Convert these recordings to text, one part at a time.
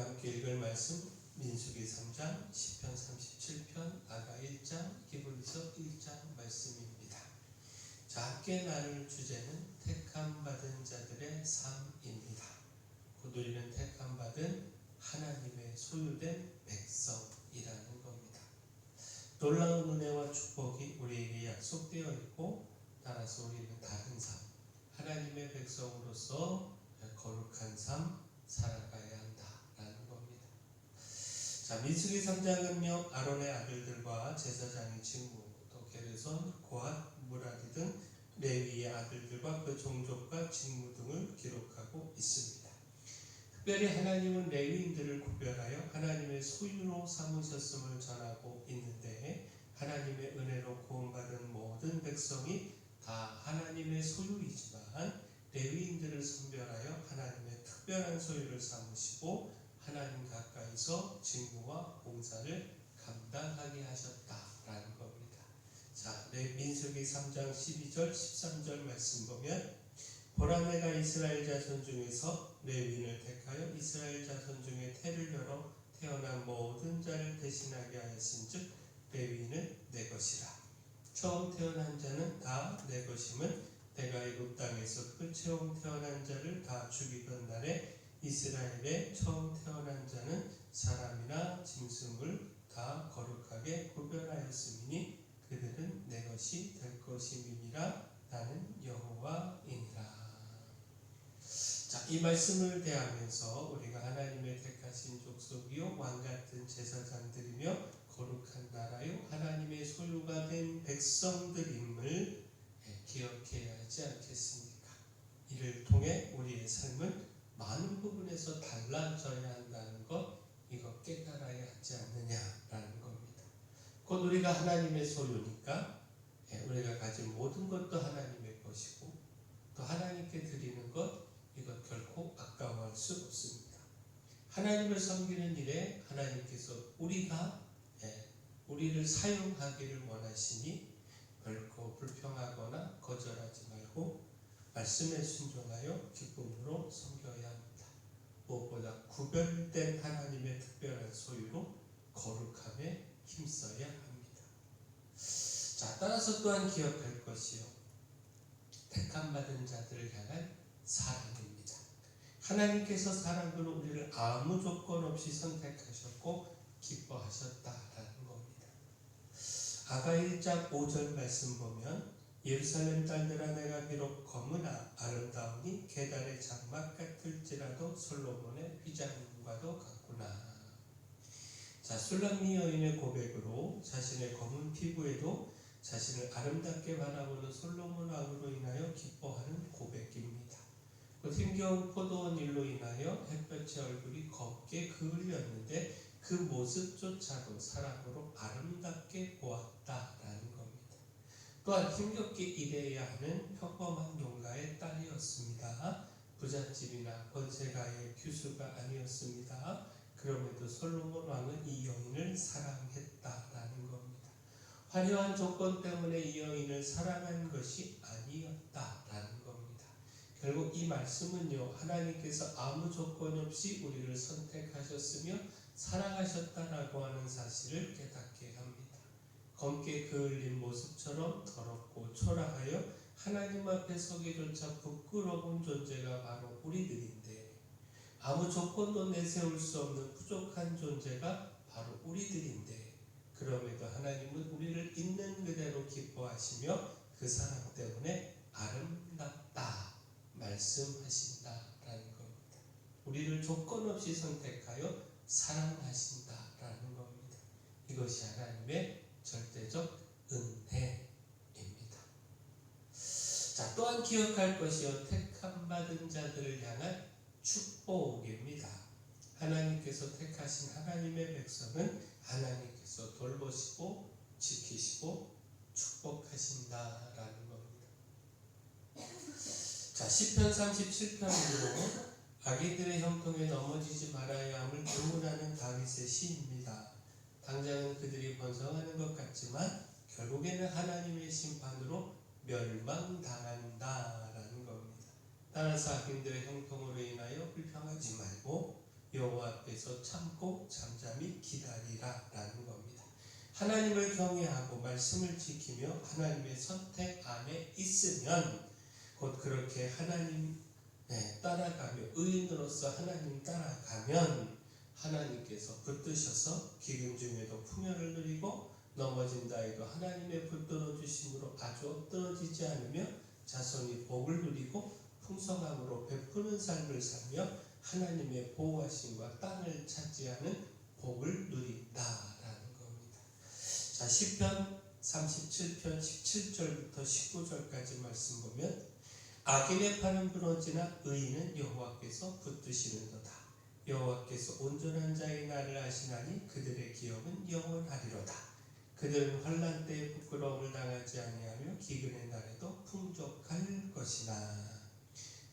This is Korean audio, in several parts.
우리가 함께 읽을 말씀 민수기 3장, 시편 37편, 아가 1장, 히브리서 1장 말씀입니다. 자, 함께 나눌 주제는 택함받은 자들의 삶입니다. 곧 우리는 택함받은 하나님의 소유된 백성이라는 겁니다. 놀라운 은혜와 축복이 우리에게 약속되어 있고, 따라서 우리는 다른 삶, 하나님의 백성으로서 거룩한 삶 살아가야 한다라는 겁니다. 자, 민수기 3장은요, 아론의 아들들과 제사장의 직무, 또 게르손, 고핫, 무라리 등 레위의 아들들과 그 종족과 직무 등을 기록하고 있습니다. 특별히 하나님은 레위인들을 구별하여 하나님의 소유로 삼으셨음을 전하고 있는데, 하나님의 은혜로 구원받은 모든 백성이 다 하나님의 소유이지만 레위인들을 선별하여 하나님의 특별한 소유를 삼으시고 하나님 가까이서 직무와 봉사를 감당하게 하셨다라는 겁니다. 자, 민수기 3장 12절 13절 말씀 보면, 보라, 내가 이스라엘 자손 중에서 레위인을 택하여 이스라엘 자손 중에 태를 열어 태어난 모든 자를 대신하게 하였은즉 레위인은 내 것이라. 처음 태어난 자는 다 내 것임은 내가 애굽 땅에서 끝처음 태어난 자를 다 죽이던 날에 이스라엘의 처음 태어난 자는 사람이나 짐승을 다 거룩하게 구별하였음이니 그들은 내 것이 될 것임이니라. 나는 여호와이니라. 자, 이 말씀을 대하면서 우리가 하나님의 택하신 족속이요 왕같은 제사장들이며 거룩한 나라요 하나님의 소유가 된 백성들임을 기억해야 하지 않겠습니까? 이를 통해 우리의 삶은 많은 부분에서 달라져야 한다는 것, 이거 깨달아야 하지 않느냐라는 겁니다. 곧 우리가 하나님의 소유니까 우리가 가진 모든 것도 하나님의 것이고, 또 하나님께 드리는 것, 이것 결코 아까워할 수 없습니다. 하나님을 섬기는 일에 하나님께서 우리를 사용하기를 원하시니 결코 불평하거나 거절하지 말고 말씀에 순종하여 기쁨으로 섬겨야 합니다. 무엇보다 구별된 하나님의 특별한 소유로 거룩함에 힘써야 합니다. 자, 따라서 또한 기억할 것이요, 택함받은 자들을 향한 사랑입니다. 하나님께서 사랑으로 우리를 아무 조건 없이 선택하셨고 기뻐하셨다라는 겁니다. 아가 1장 5절 말씀 보면, 예루살렘 딸들아, 내가 비록 검으나 아름다우니 계달의 장막 같을지라도 솔로몬의 휘장과도 같구나. 자, 술람미 여인의 고백으로 자신의 검은 피부에도 자신을 아름답게 바라보는 솔로몬 왕으로 인하여 기뻐하는 고백입니다. 그 힘겨운 포도원 일로 인하여 햇볕의 얼굴이 검게 그을렸는데 그 모습조차도 사랑으로 아름답게 보았다라는 겁니다. 또한 힘겹게 일해야 하는 평범한 농가의 딸이었습니다. 부잣집이나 권세가의 규수가 아니었습니다. 그럼에도 솔로몬 왕은 이 여인을 사랑했다라는 겁니다. 화려한 조건 때문에 이 여인을 사랑한 것이 아니었다라는 겁니다. 결국 이 말씀은요, 하나님께서 아무 조건 없이 우리를 선택하셨으며 사랑하셨다라고 하는 사실을 깨닫게 합니다. 검게 그을린 모습처럼 더럽고 초라하여 하나님 앞에 서기조차 부끄러운 존재가 바로 우리들인데, 아무 조건도 내세울 수 없는 부족한 존재가 바로 우리들인데, 그럼에도 하나님은 우리를 있는 그대로 기뻐하시며 그 사랑 때문에 아름답다 말씀하신다라는 겁니다. 우리를 조건 없이 선택하여 사랑하신다라는 겁니다. 이것이 하나님의 절대적 은혜입니다. 자, 또한 기억할 것이요, 택함받은 자들을 향한 축복입니다. 하나님께서 택하신 하나님의 백성은 하나님께서 돌보시고 지키시고 축복하신다라는 겁니다. 자, 시편 37편으로 아기들의 형통에 넘어지지 말아야 함을 교훈하는 다윗의 시입니다. 당장은 그들이 번성하는 것 같지만 결국에는 하나님의 심판으로 멸망당한다라는 겁니다. 따라서 악인들의 형통으로 인하여 불평하지 말고 여호와 앞에서 참고 잠잠히 기다리라 라는 겁니다. 하나님을 경외하고 말씀을 지키며 하나님의 선택 안에 있으면 곧 그렇게 하나님 따라가며 의인으로서 하나님 따라가면 하나님께서 붙드셔서 기근 중에도 풍요를 누리고 넘어진다 해도 하나님의 붙들어 주심으로 아주 엎드러지지 않으며 자손이 복을 누리고 풍성함으로 베푸는 삶을 살며 하나님의 보호하심과 땅을 차지하는 복을 누린다라는 겁니다. 자, 시편 37편 17절부터 19절까지 말씀 보면 악인의 팔은 부러지나 의인은 여호와께서 붙드시는도다. 여호와께서 온전한 자의 날을 아시나니 그들의 기업은 영원하리로다. 그들은 환난 때에 부끄러움을 당하지 아니하며 기근의 날에도 풍족할 것이나.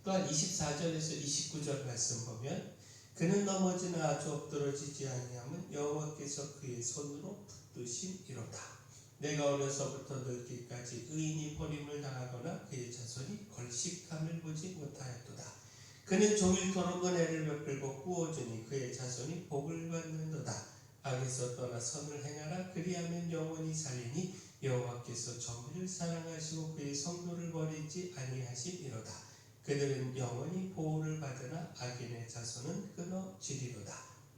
또한 24절에서 29절 말씀 보면 그는 넘어지나 아주 엎드러지지 아니하면 여호와께서 그의 손으로 붙드심이로다. 내가 어려서부터 늙기까지 의인이 버림을 당하거나 그의 자손이 걸식함을 보지 못하였도다. 그는 종일토록 은혜를 베풀고 구워주니 그의 자손이 복을 받는도다. 악에서 떠나 선을 행하라. 그리하면 영원히 살리니 여호와께서 정의를 사랑하시고 그의 성도를 버리지 아니하심이로다. 그들은 영원히 보호를 받으나 악인의 자손은 끊어지리로다.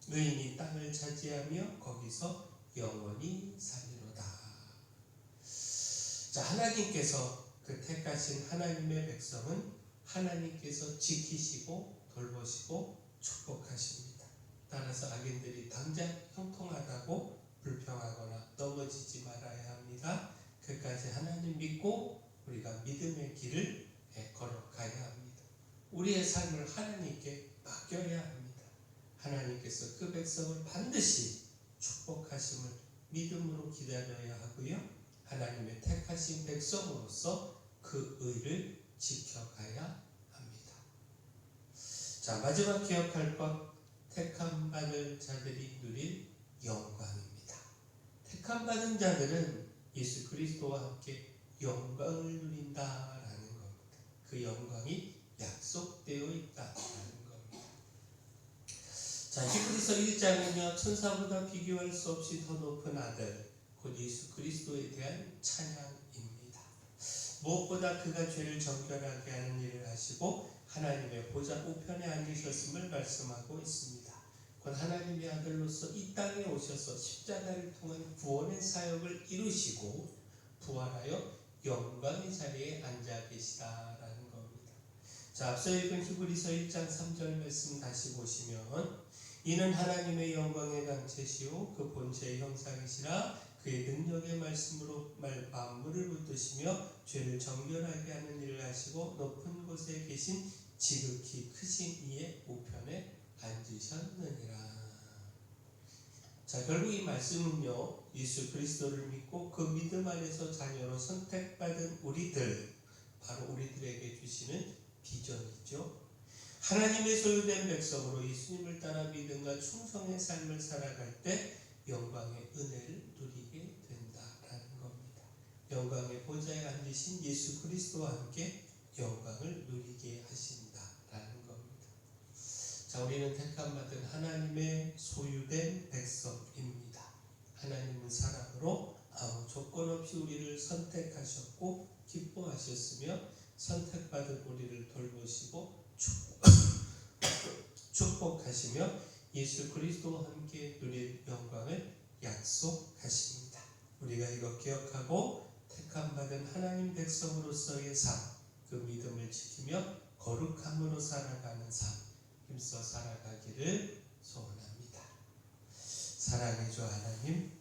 의인이 땅을 차지하며 거기서 영원히 살리로다. 자, 하나님께서 그 택하신 하나님의 백성은 하나님께서 지키시고 돌보시고 축복하십니다. 따라서 악인들이 당장 형통하다고 불평하거나 넘어지지 말아야 합니다. 끝까지 하나님 믿고 우리가 믿음의 길을 걸어가야 합니다. 우리의 삶을 하나님께 맡겨야 합니다. 하나님께서 그 백성을 반드시 축복하심을 믿음으로 기다려야 하고요. 하나님의 택하신 백성으로서 그 의를 지켜가야 합니다. 자, 마지막 기억할 것, 택함받은 자들이 누릴 영광입니다. 택함받은 자들은 예수 그리스도와 함께 영광을 누린다라는 겁니다. 그 영광이 약속되어 있다라는 겁니다. 자, 히브리서 1장은요, 천사보다 비교할 수 없이 더 높은 아들 곧 예수 그리스도에 대한 찬양입니다. 무엇보다 그가 죄를 정결하게 하는 일을 하시고 하나님의 보좌 우편에 앉으셨음을 말씀하고 있습니다. 곧 하나님의 아들로서 이 땅에 오셔서 십자가를 통한 구원의 사역을 이루시고 부활하여 영광의 자리에 앉아 계시다라는 겁니다. 자, 앞서 읽은 히브리서 1장 3절 말씀 다시 보시면 이는 하나님의 영광의 강체시오 그 본체의 형상이시라 그의 능력의 말씀으로 만물을 붙드시며 죄를 정결하게 하는 일을 하시고 높은 곳에 계신 지극히 크신 이의 우편에 앉으셨느니라. 자, 결국 이 말씀은요, 예수 그리스도를 믿고 그 믿음 안에서 자녀로 선택받은 우리들, 바로 우리들에게 주시는 비전이죠. 하나님의 소유된 백성으로 예수님을 따라 믿음과 충성의 삶을 살아갈 때 영광의 은혜를 누리게 된다라는 겁니다. 영광의 보좌에 앉으신 예수 그리스도와 함께 영광을 누리게 하신다라는 겁니다. 자, 우리는 택함받은 하나님의 소유된 백성입니다. 하나님은 사랑으로 아무 조건 없이 우리를 선택하셨고 기뻐하셨으며 선택받은 우리를 돌보시고 축복하시며 예수 그리스도와 함께 누릴 영광을 약속하십니다. 우리가 이거 기억하고 택함받은 하나님 백성으로서의 삶, 그 믿음을 지키며 거룩함으로 살아가는 삶, 힘써 살아가기를 소원합니다. 사랑의 주 하나님,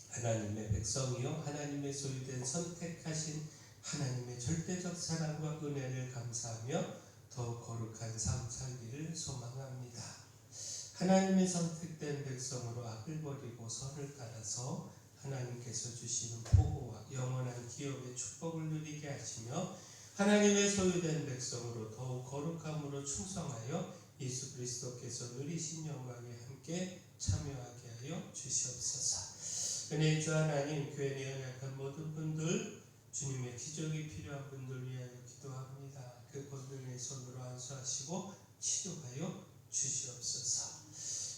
하나님의 백성이요 하나님의 소유된 선택하신 하나님의 절대적 사랑과 은혜를 감사하며 더욱 거룩한 삶 살기를 소망합니다. 하나님의 선택된 백성으로 악을 버리고 선을 따라서 하나님께서 주시는 보호와 영원한 기업의 축복을 누리게 하시며 하나님의 소유된 백성으로 더욱 거룩함으로 충성하여 예수 그리스도께서 누리신 영광에 함께 참여하게 하여 주시옵소서. 은혜의 주 하나님, 교회 내 연약한 모든 분들, 주님의 기적이 필요한 분들 위하여 기도합니다. 그 본들의 손으로 안수하시고 치료하여 주시옵소서.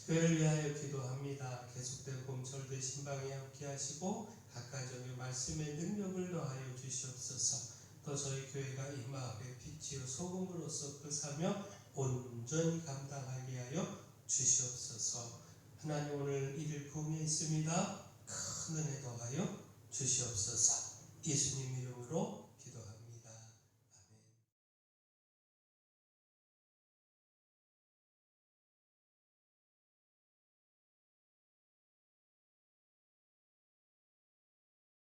특별을 위하여 기도합니다. 계속된 봄철도 신방에 함께 하시고 각 가정의 말씀의 능력을 더하여 주시옵소서. 또 저희 교회가 이 마을의 빛이요 소금으로서 끝하며 온전히 감당하게 하여 주시옵소서. 하나님 오늘 이를 부흥에 있습니다. 큰 은혜 더하여 주시옵소서. 예수님 이름으로